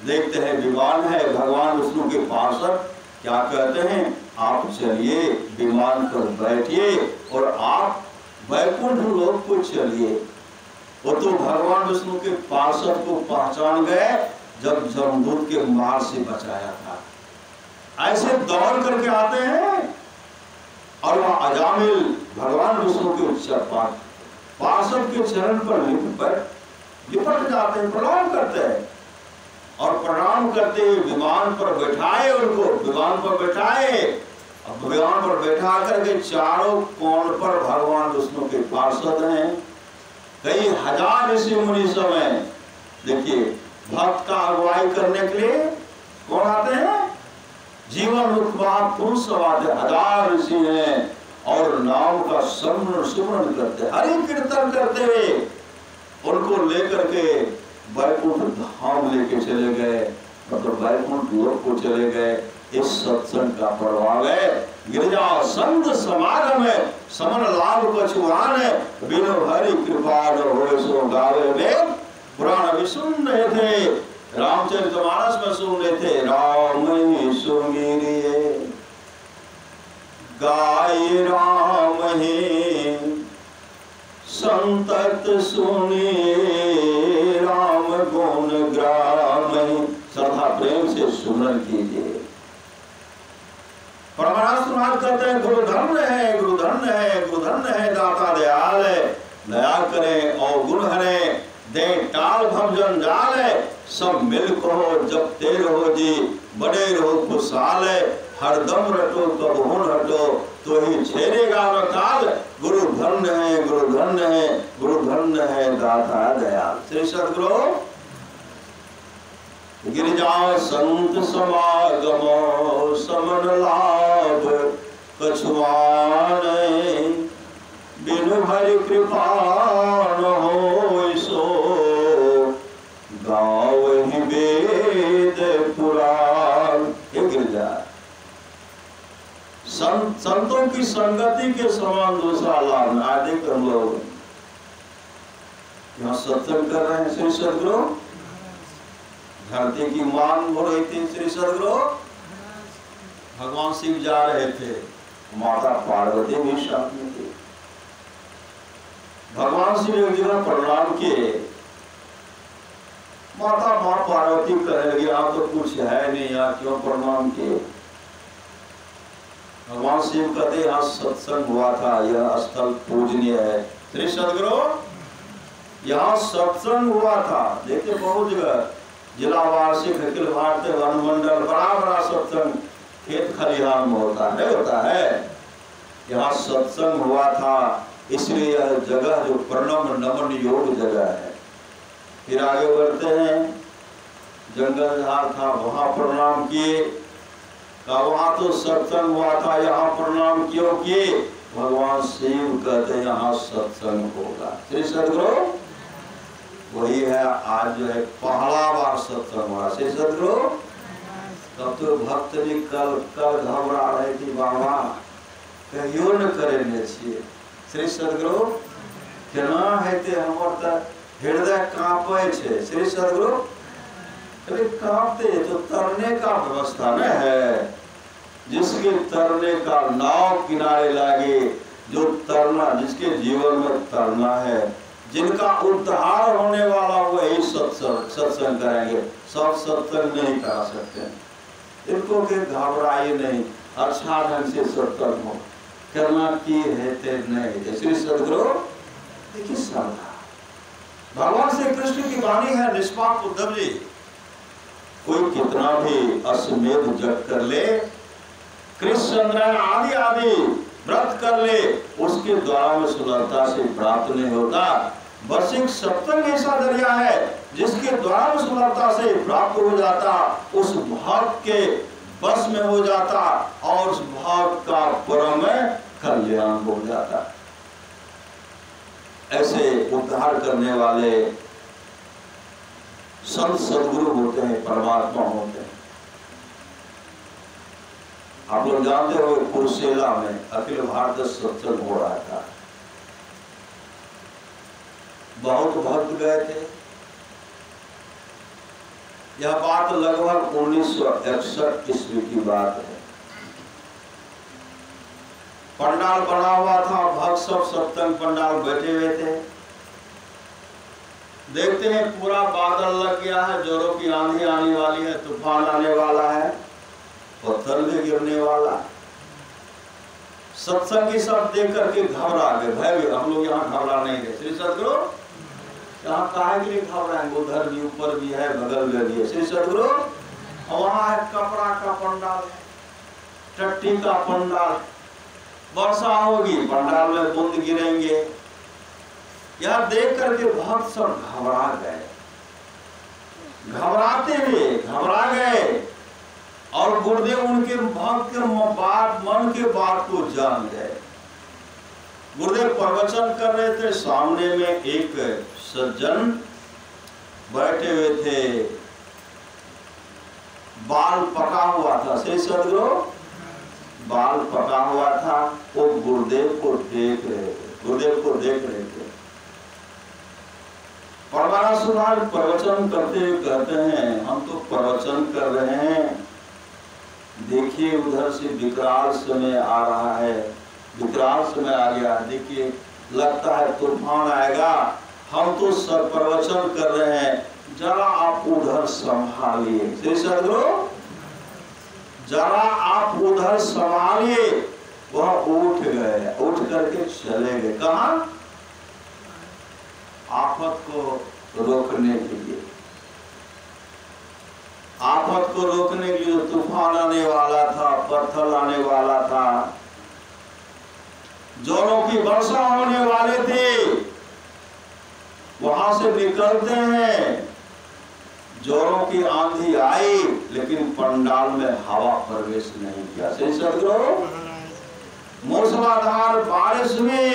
देखते हैं विमान है, भगवान विष्णु के पार्षद क्या कहते हैं, आप चलिए विमान पर बैठिए और आप वैकुंठ लोक को चलिए। वो तो भगवान विष्णु के पार्षद को पहचान गए जब जमदूत के मार से बचाया था। ऐसे दौड़ करके आते हैं और वह अजामिल भगवान विष्णु के पार्षद के चरण पर लिपट जाते हैं, प्रणाम करते हैं। और प्रणाम करते हुए विमान पर बैठाए, उनको विमान पर बैठाए। अब विमान पर बैठा करके चारों कोण पर भगवान विष्णु के पार्षद हैं, कई हजार ऋषि मुनि सब हैं। देखिए भक्त का अगुवाई करने के लिए कौन आते हैं? जीवन पुरुष सब आते, 1000 ऋषि हैं और नाम का सुमरण करते, हरि कीर्तन करते हुए उनको लेकर के वैकुंठ धाम लेके चले गए, मतलब वैकुंठ लोक को चले गए। इस सत्संग का प्रभाव है। गिरिजा संत समागम है, समन लाभ कछुआन है, बिनु हरि कृपा होए सो गावे में। पुराण भी सुन रहे थे, रामचरितमानस में सुन रहे थे, राम ही सुमिरिए गाय राम ही संतत सुनिए, राम गुण ग्राम ही। सदा प्रेम से सुमरन कीजिए। परमानंद कहते हैं गुरु धन्य है, गुरु धन्य है, गुरु धन्य है, दाता दयाल है, दया करे और गुण हरे, दे टाल भव जंजाल है। सब मिल कहो जब ते रहो जी, बड़े रहो खुशहाल है, हरदम रटो तब हुन हटो, तो ही छेड़ेगा न काल। गुरु धन्य है, गुरु धन्य है, गुरु धन्य है, दाता दयाल। श्री सद्गुरु गिरिजा संत समागमो समन लाभ कछुआन, बिनु हरि कृपा न होय सो गावहि वेद पुराण। हे गिरिजा, संतों की संगति के समान दूसरा लाभ ना देख हम लोग यहाँ सत्संग कर रहे हैं श्री सदगुरु। धरती की मांग हो रही थी श्री सदगुरु। भगवान शिव जा रहे थे, माता पार्वती भी साथ में थी। भगवान शिव एक जगह प्रणाम किए। माता मां पार्वती कहने लगी यहाँ तो कुछ है नहीं, यहाँ क्यों प्रणाम किए? भगवान शिव कहते यहाँ सत्संग हुआ था, यह स्थल पूजनीय है श्री सदगुरु। यहाँ सत्संग हुआ था। देखिए बहुत जगह जिला वार्षिक अखिल भारतीय वन मंडल बड़ा बड़ा सत्संग खेत खलिहान में होता है, नहीं होता है? यहाँ सत्संग हुआ था, इसलिए यह जगह जो प्रणम नमन योग जगह है। फिर आगे बढ़ते हैं। जंगल झाड़ था, वहां प्रणाम किए। वहां तो सत्संग हुआ था, यहाँ प्रणाम क्यों किए? भगवान शिव कहते यहाँ सत्संग होगा श्री सदगुरु। वही है आज जो है पहला बार सत्संग हुआ श्री सदगुरु। तब तो भक्त भी कल घबरा रहे थी, बाबा कहियो न करे छिए श्री सदगुरु। केना हेते हमर त हृदय कांपे छे श्री सदगुरु। अरे कांपते तो तरने का व्यवस्था न है। जिसके तरने का नाव किनारे लागे, जो तरना, जिसके जीवन में तरना है, जिनका उद्धार होने वाला वही सत्संग करेंगे। सब सत्संग नहीं करा सकते। इनको के घबराइए नहीं, अच्छा ढंग से सत्संग हो करना की रहते नहीं श्री सदगुरु। देखिए श्रद्धा भगवान श्री कृष्ण की वाणी है, निष्पाप उद्धव जी। कोई कितना भी अश्वमेध जप कर ले, कृष्ण आदि आदि व्रत कर ले, उसके द्वारा में सुलभता से प्राप्त नहीं होता। बस एक सत्संग ऐसा दरिया है जिसके द्वारा में सुलभता से प्राप्त हो जाता, उस भक्त के बस में हो जाता और उस भक्त का परम कल्याण हो जाता। ऐसे उद्धार करने वाले संत सदगुरु होते हैं, परमात्मा होते हैं। आप लोग जानते हो कुरुसेला में अखिल भारतीय सत्संग हो रहा था। बहुत भक्त गए थे। यह बात लगभग 1961 ईस्वी की बात है। पंडाल बना हुआ था, भक्त सब सत्संग पंडाल बैठे हुए थे। देखते हैं पूरा बादल लग गया है, जोरों की आंधी आने वाली है, तूफान आने वाला है, पत्थर भी गिरने वाला। सत्संगी सब देख करके घबरा गए, भय। हम लोग यहाँ घबरा नहीं गए श्री सदगुरु। यहाँ काहे के लिए घबराएंगे? उधर भी, ऊपर भी है, बगल में भी है श्री सदगुरु। वहां है कपड़ा का पंडाल, टट्टी का पंडाल, वर्षा होगी, पंडाल में बूंद गिरेंगे। यह देख करके भक्त सब घबरा गए, घबराते हुए घबरा गए। और गुरुदेव उनके भक्त के मन के बात को जान गए। गुरुदेव प्रवचन कर रहे थे, सामने में एक सज्जन बैठे हुए थे, बाल पका हुआ था श्री सदगुरु। बाल पका हुआ था, वो गुरुदेव को देख रहे थे, गुरुदेव को देख रहे थे। परमानंद सुधार प्रवचन करते हुए कहते हैं, हम तो प्रवचन कर रहे हैं, देखिए उधर से विकराल समय आ रहा है, विकराल समय आ गया, देखिए लगता है तूफान आएगा। हम तो सब प्रवचन कर रहे हैं, जरा आप उधर संभालिए श्री सदगुरु, जरा आप उधर संभालिए। वह उठ गए, उठ करके चले गए। कहां? आफत को रोकने के लिए, आफत को रोकने के लिए। तूफान आने वाला था, पत्थर आने वाला था, जोरों की वर्षा होने वाले थे। वहां से निकलते हैं, जोरों की आंधी आई, लेकिन पंडाल में हवा प्रवेश नहीं किया श्री सदगुरु। मूसलाधार बारिश हुई,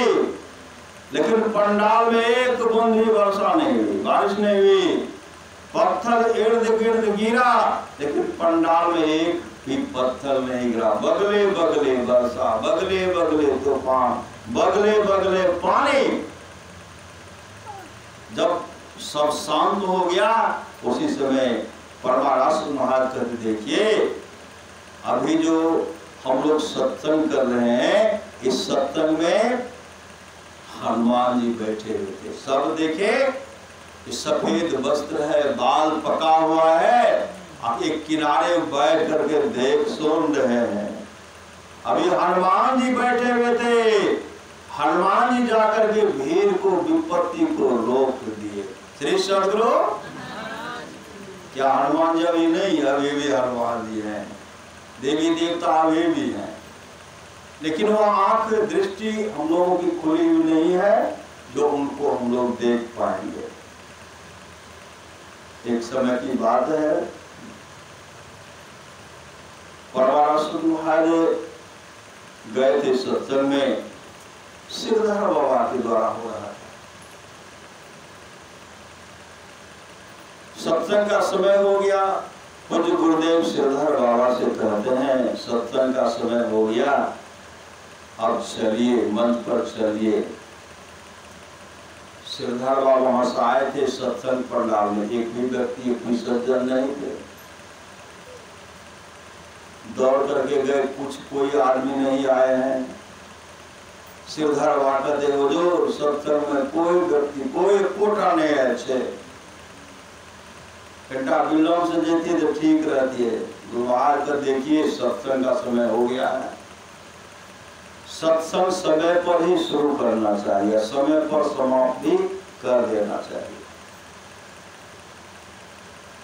लेकिन पंडाल में एक बूंद भी वर्षा नहीं हुई, बारिश नहीं हुई। पत्थर इर्द गिर्द गिरा, लेकिन पंडाल में एक भी पत्थर नहीं गिरा। बगले बगले वर्षा, बगले बगले तूफान, बगले बगले पानी। जब सब शांत हो गया उसी समय परमारास महाराज कहते देखिए अभी जो हम लोग सत्संग कर रहे हैं इस सत्संग में हनुमान जी बैठे हुए थे। सब देखे सफेद वस्त्र है, बाल पका हुआ है, आप एक किनारे बैठ करके देख सुन रहे हैं। अभी हनुमान जी बैठे हुए थे, हनुमान जी जाकर के भीड़ को विपत्ति को रोक दिए। श्री सद्गुरु क्या हनुमान जी अभी नहीं, अभी भी हनुमान जी हैं, देवी देवता अभी भी हैं, लेकिन वो आंख दृष्टि हम लोगों की खुली हुई नहीं है जो उनको हम लोग देख पाएंगे। एक समय की बात है, परमारास महाराज गए थे सत्संग में, सिरधर बाबा के द्वारा हो रहा था। सत्संग का समय हो गया, पूज्य गुरुदेव सिरधर बाबा से कहते हैं सत्संग का समय हो गया, अब चलिए मंच पर चलिए। सिरधर बाबा वहां से आए थे सत्संग पंडाल में, एक भी व्यक्ति एक भी सज्जन नहीं थे। दौड़ करके गए, कुछ कोई आदमी नहीं आए हैं। सिरधर बाबा दे हुजूर सत्संग में कोई व्यक्ति कोई कोटा नहीं है, अच्छे घंटा विलंब से देती तो ठीक रहती है, बाहर कर देखिए सत्संग का समय हो गया है। सत्संग समय पर ही शुरू करना चाहिए, समय पर समाप्ति कर देना चाहिए।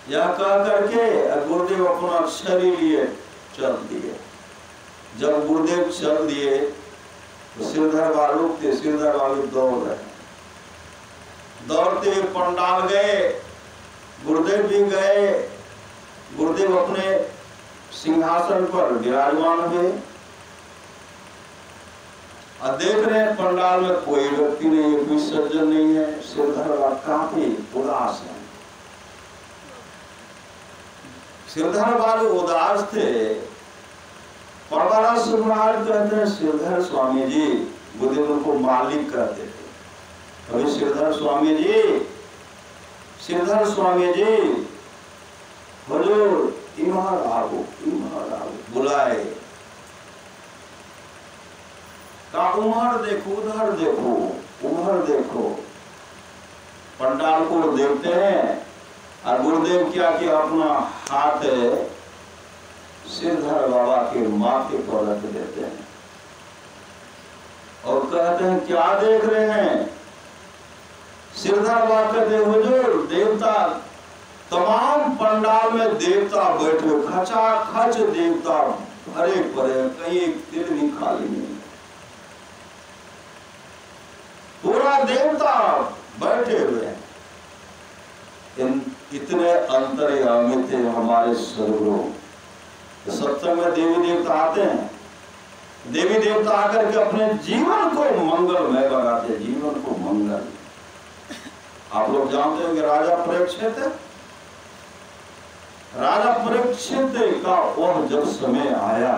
यह कह करके गुरुदेव अपना अक्षर ही लिए चल दिए। जब गुरुदेव चल दिए तो सिरधर वालों थे, सिरधर वाले दौड़ रहे, दौड़ते पंडाल गए, गुरुदेव भी गए। गुरुदेव अपने सिंहासन पर विराजमान हुए और देख रहे हैं पंडाल में कोई व्यक्ति नहीं है, कोई सज्जन नहीं है। सिरधर काफी उदास है, सिरधर वाले उदास थे। परमारास महाराज कहते हैं सिरधर स्वामी जी, गुरुदेव उनको मालिक कहते थे। अभी सिरधर स्वामी जी, सिरधर स्वामी जी हुजूर इमहर आओ, इमहर आओ, बुलाए। का उमहर देखो, उधर देखो, उधर देखो। पंडाल को देखते हैं और गुरुदेव क्या किया, अपना हाथ सिरधर बाबा के माथे पर रख देते हैं और कहते हैं क्या देख रहे हैं। सिरधर बाबा कहते हुजूर देवता, तमाम पंडाल में देवता बैठे, खचा खच देवता भरे पड़े, कहीं एक तिल भी खाली नहीं, पूरा देवता बैठे हुए हैं। इतने अंतर्यामी थे हमारे सदगुरु। सत्संग में देवी देवता आते हैं, देवी देवता आकर के अपने जीवन को मंगलमय बनाते, जीवन को मंगल। आप लोग जानते हैं कि राजा परीक्षित, राजा परीक्षित का वह जब समय आया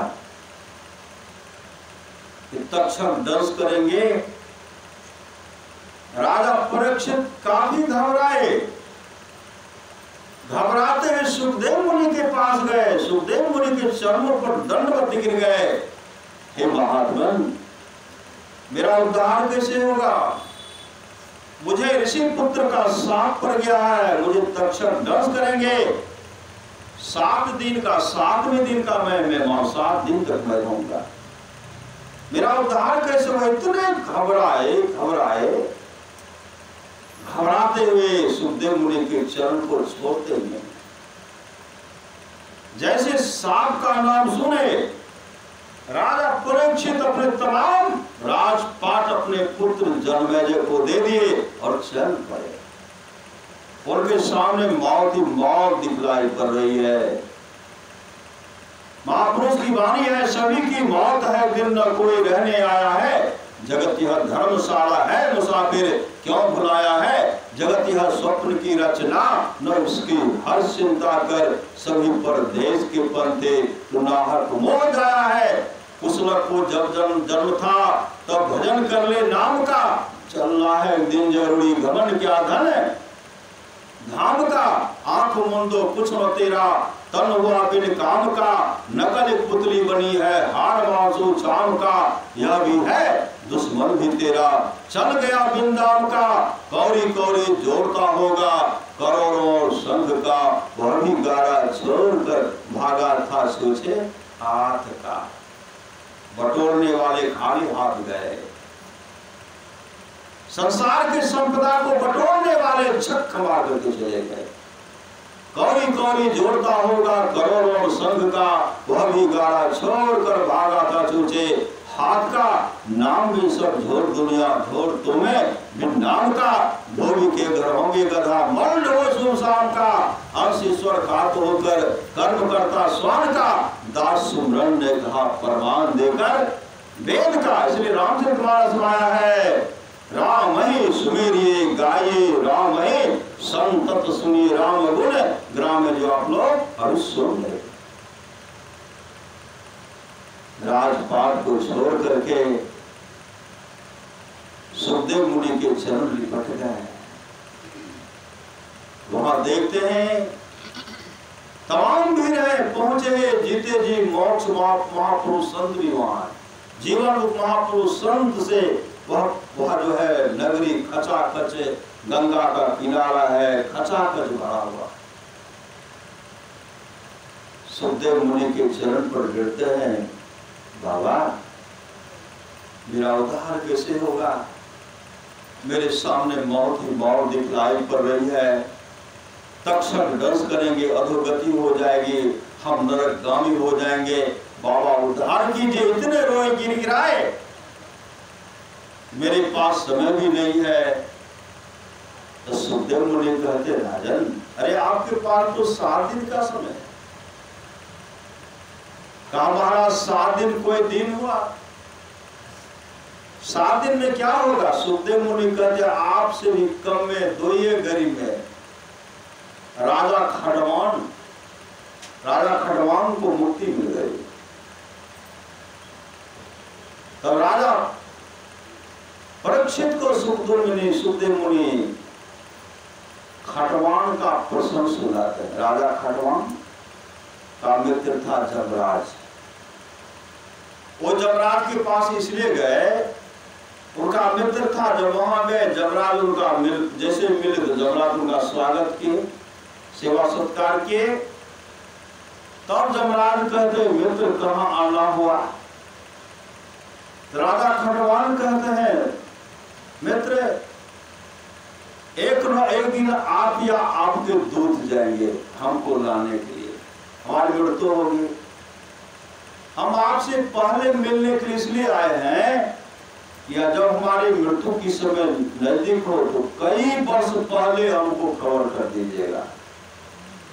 कि तक्षण दंश करेंगे, राजा परीक्षित काफी घबराए। घबराते हुए सुखदेव मुनि के पास गए, सुखदेव मुनि के चरणों पर दंडवत गिर गए। हे महात्मन, मेरा उद्धार कैसे होगा? मुझे ऋषि पुत्र का शाप पड़ गया है, मुझे तक्षण दंश करेंगे। 7 दिन का 7वें दिन का मैं मेहमान, 7 दिन तक मैं रहूंगा, मेरा उद्धार कैसे होगा? इतने घबराए घबराए, घबराते हुए सुखदेव मुनि के चरण को छोड़ते हुए जैसे सांप का नाम सुने, राजा परीक्षित अपने तमाम राजपाट अपने पुत्र जन्मेजय को दे दिए और चल पड़े। उनके सामने मौत ही मौत दिखलाई पड़ रही है। महापुरुष की वाणी है, सभी की मौत है, दिन न कोई रहने आया है। जगत यह धर्मशाला है, मुसाफिर क्यों बुलाया है? जगत यह स्वप्न की रचना, न उसकी हर चिंता कर। सभी परदेश के पंथे नाहक मोह गया है। उस लक को जब जन्म था तब भजन कर ले नाम का, चलना है एक दिन जरूरी, घमंड क्या धन है धाम का, आंख मुंदो कुछ न तेरा, तन हुआ बिन काम का, नकल एक पुतली बनी है, हार मांसू चाम का, यह भी है दुश्मन भी तेरा, चल गया बिन दाम का, कौड़ी कौड़ी जोड़ता होगा, करोड़ों संघ का, वह भी गारा छोड़कर भागा था सोचे हाथ का। बटोरने वाले खाली हाथ गए, संसार की संपदा को बटोरने वाले झक मार करके चले गए। कौड़ी कौड़ी जोड़ता होगा करोड़ों संघ का, वह भी गाड़ा छोड़कर भागा था चूचे हाथ का, नाम भी सब झोर दुनिया झोर तुम्हें बिन नाम का, धोबी के घर होंगे गधा मंड हो सुशाम का, अंश ईश्वर खात होकर कर्म करता स्वान का, दास सुमरन ने कहा प्रमाण देकर वेद का। इसलिए रामचरितमानस सुनाया है, राम ही सुमेरिये गाये राम ही संतत सुनिए राम गुण, ग्राम में जो आप लोग अभी सुन रहे। राजपाट को छोड़ करके सुखदेव मुनि के चरण लिपट गए। वहां देखते हैं तमाम भीड़ है, पहुंचे जीते जी मोक्ष महापुरुष संत भी वहां, जीवन महापुरुष संत से वह जो है नगरी खचाखच, गंगा का किनारा है, खचाखच भरा हुआ। सुखदेव मुनि के चरण पर गिरते हैं, बाबा मेरा उद्धार कैसे होगा, मेरे सामने मौत ही मौत दिखलाई पड़ रही है, तक्षण दंश करेंगे, अधोगति हो जाएगी, हम नरकगामी हो जाएंगे, बाबा उद्धार कीजिए। इतने रोए गिड़गिड़ाए, मेरे पास समय भी नहीं है। तो सुखदेव मुनि कहते राजन, अरे आपके पास तो 7 दिन का समय है। कहा महाराज 7 दिन कोई दिन हुआ, 7 दिन में क्या होगा। सुखदेव मुनि कहते आपसे भी कम में 2 गरीब में राजा खड़वान को मुक्ति मिल गई। तब राजा परीक्षित को सुखदेव मुनि खटवान का प्रसंग सुनाते हैं। राजा खटवान का मित्र था जमराज। वो जमराज के पास इसलिए गए, उनका मित्र था। जब वहां गए जमराज उनका जैसे मिले तो जमराज उनका स्वागत किए, सेवा सत्कार किए। तब जमराज कहते मित्र कहाँ आना हुआ। राजा खटवान कहते हैं मित्र एक न एक दिन आप या आपके दूत जाएंगे हमको लाने के लिए, हमारी मृत्यु होगी। हम आपसे पहले मिलने के लिए इसलिए आए हैं या जब हमारी मृत्यु की समय नजदीक हो तो कई वर्ष पहले हमको खबर कर दीजिएगा,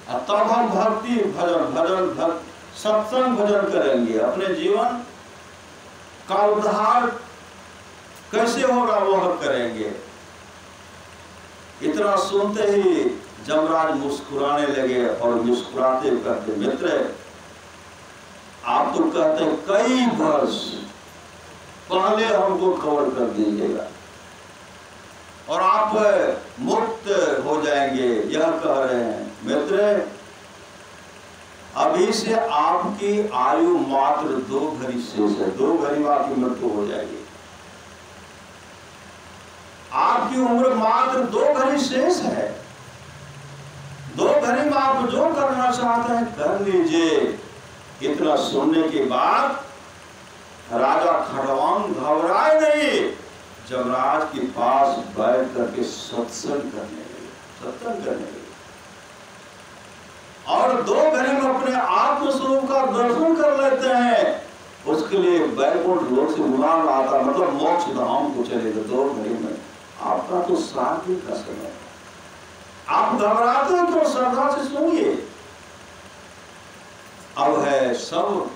तब हम भक्ति भजन सत्संग भजन करेंगे। अपने जीवन का उद्धार कैसे होगा वह करेंगे। इतना सुनते ही जमराज मुस्कुराने लगे और मुस्कुराते कहते मित्र आप तो कहते कई वर्ष पहले हमको खबर कर दीजिएगा और आप मुक्त हो जाएंगे, यह कह रहे हैं। मित्र अभी से आपकी आयु मात्र 2 घड़ी शेष है, 2 घड़ी में आपकी मृत्यु हो जाएगी। आपकी उम्र मात्र 2 घड़ी शेष है, 2 घड़ी में आप जो करना चाहते हैं कर लीजिए। इतना सुनने के बाद राजा खड़वान घबराए नहीं, जमराज के पास बैठ करके सत्संग करने लगे और 2 घड़ी में अपने आत्मस्वरूप का दर्शन कर लेते हैं। उसके लिए बैकुंठ लोक से उड़ान आता, मतलब मोक्ष धाम को चले गए 2 घड़ी में। आपका तो 7 दिन का समय, आप घबराते हैं तो श्रद्धा से सुनिए। अब है सब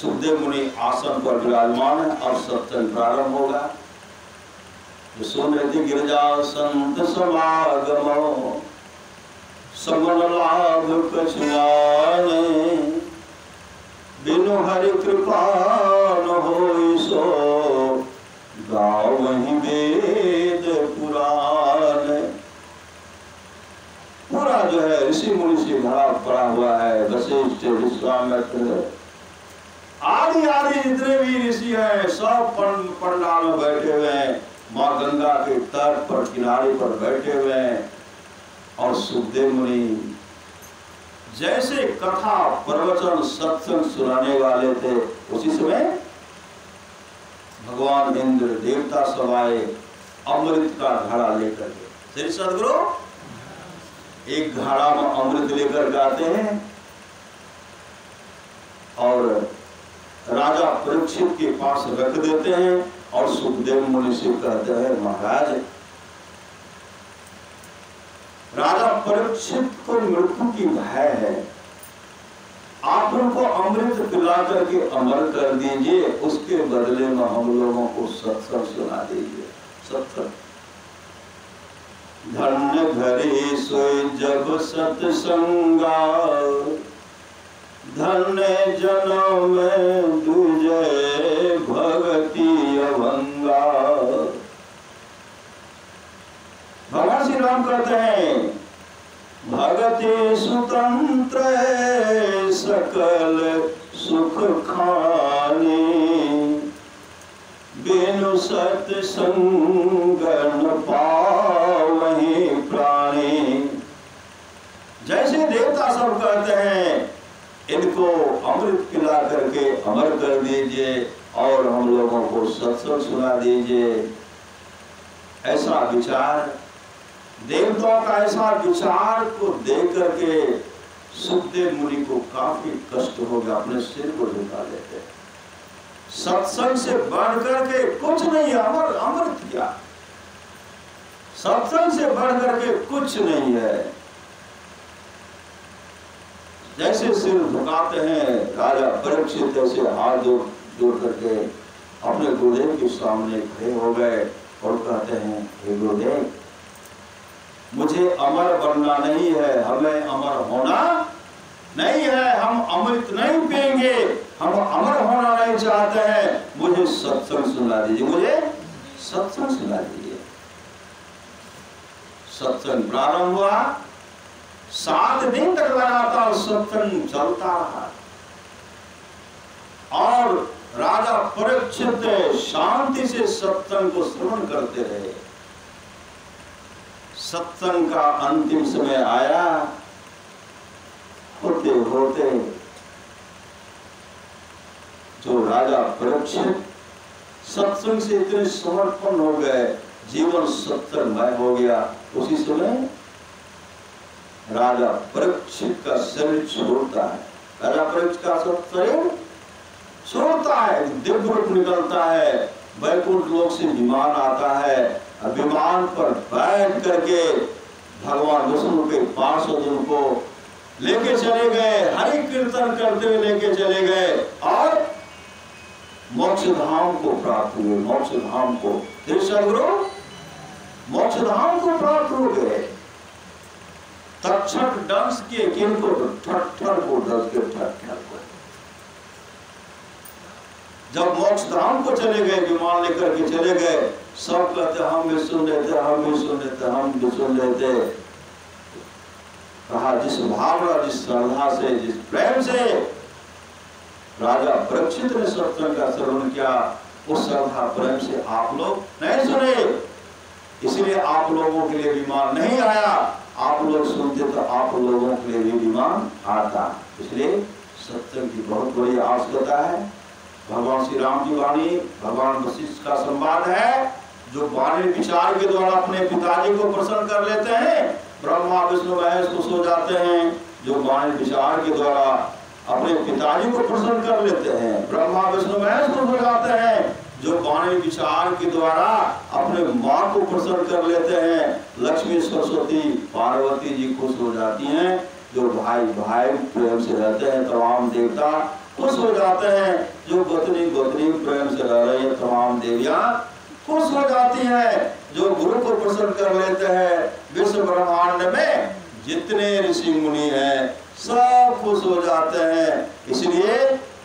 सुखदेव मुनि आसन पर विराजमान है, अब सत्संग प्रारंभ होगा। जो सुन रहे थे गिरजा संत समागम समन लाभ कछुआने, बिनु हरि कृपा न होई सो घड़ा पड़ा हुआ है, वशिष्ठ, विश्वामित्र आदि आदि जितने भी ऋषि हैं सब पंडाल में बैठे हुए हैं, माँ गंगा के तट पर किनारे पर बैठे हुए हैं। और सुखदेव मुनि जैसे कथा प्रवचन सत्संग सुनाने वाले थे, उसी समय भगवान इंद्र देवता सब आए अमृत का घड़ा लेकर के। श्री सदगुरु एक घड़ा में अमृत लेकर जाते हैं और राजा परीक्षित के पास रख देते हैं और सुखदेव मुनि से कहते हैं, महाराज राजा परीक्षित को मृत्यु की भय है, आप उनको अमृत पिला करके अमर कर दीजिए, उसके बदले में हम लोगों को सत्संग सुना दीजिए। सत्संग धन्य घरे सोई जब सत्संगा, धन्य जनों में दुजय भगति अभंगा। भगवान श्री राम कहते हैं, भगति स्वतंत्र सकल सुख खाने, बिनु सत्संग न पावहि प्राणी। जैसे देवता सब कहते हैं इनको अमृत पिला करके अमर कर दीजिए और हम लोगों को सत्संग सुना दीजिए, ऐसा विचार देवताओं का ऐसा विचार को देख करके सुखदेव मुनि को काफी कष्ट हो गया, अपने सिर को झुका लेते हैं। सत्संग से बढ़ करके कुछ नहीं है, अमृत क्या, सत्संग से बढ़ करके कुछ नहीं है। जैसे सिर झुकाते हैं राजा परीक्षित, ऐसे हाथ जोड़ करके अपने गुरुदेव के सामने खड़े हो गए और कहते हैं, हे गुरुदेव मुझे अमर बनना नहीं है, हमें अमर होना नहीं है, हम अमृत नहीं पिएंगे, हम अमर होना नहीं चाहते हैं, मुझे सत्संग सुना दीजिए, मुझे सत्संग सुना दीजिए। सत्संग प्रारंभ हुआ, 7 दिन तक लगातार सत्संग चलता रहा और राजा परीक्षित शांति से सत्संग को श्रवण करते रहे। सत्संग का अंतिम समय आया, होते होते जो राजा परीक्षित सत्संग से इतने समर्पण हो गए, जीवन सत्संगमय हो गया, उसी समय राजा परीक्षित का शरीर छोड़ता है। राजा परीक्षित का शरीर छोड़ता है, दिव्य रूप निकलता है, वैकुंठ लोक से विमान आता है, विमान पर बैठ करके भगवान विष्णु के पार्षद उनको लेके चले गए, हरि कीर्तन करते हुए लेके चले गए और मोक्ष धाम को प्राप्त हुए। मोक्ष धाम को सदगुरु मोक्ष धाम को प्राप्त हो गए। तक्षक डांस किए, किनको ठट्ठर को डस के ठट्ठर को। जब मोक्ष धाम को चले गए, विमान लेकर के चले गए, सब कहते हम भी सुन रहे थे, हम भी सुन रहे थे, हम भी सुन रहे थे। कहा जिस भावना, जिस श्रद्धा से, जिस प्रेम से राजा परीक्षित ने सत्संग का श्रवण किया, उस श्रद्धा प्रेम से आप लोग नहीं सुने, इसलिए आप लोगों के लिए विमान नहीं आया। आप लोग सुनते तो आप लोगों के लिए भी विमान आता। इसलिए सत्संग की बहुत बड़ी आवश्यकता है। भगवान श्री राम की वाणी, भगवान वशिष्ठ का संवाद है, जो वाणी विचार के द्वारा अपने पिताजी को प्रसन्न कर लेते हैं, ब्रह्मा विष्णु महेश खुश हो जाते हैं। जो वाणी विचार के द्वारा अपने पिताजी को प्रसन्न कर लेते हैं, ब्रह्मा विष्णु महेश खुश हो जाते हैं। जो वाणी विचार के द्वारा अपने माँ को प्रसन्न कर लेते हैं, लक्ष्मी सरस्वती पार्वती जी खुश हो जाती हैं। जो भाई भाई प्रेम से रहते हैं, तमाम देवता खुश हो जाते हैं। जो पत्नी पत्नी प्रेम से रह रही है, तमाम देवियां खुश हो जाती हैं। जो गुरु को प्रसन्न कर लेते हैं, विश्व ब्रह्मांड में जितने ऋषि मुनि हैं सब खुश हो जाते हैं। इसलिए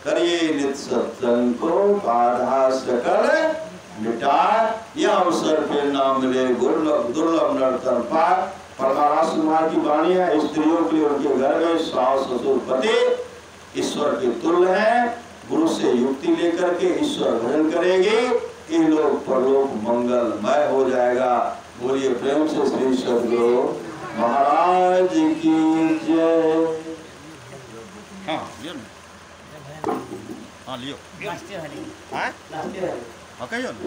करिए नित्य सत्संग को, बाधा सकल मिटाए। यह अवसर पे नाम मिले दुर्लभ नर्तन पाए। परमारास कुमार की वाणी है, स्त्रियों के लिए उनके घर में सास ससुर पति ईश्वर के तुल्य है। गुरु से युक्ति लेकर के ईश्वर भजन करेंगे, ये लोग परलोक मंगलमय हो जाएगा। बोलिए प्रेम से श्री सद्गुरु महाराज की जय। हाँ लियो ना। हाँ लियो। हाँ कहियो ना।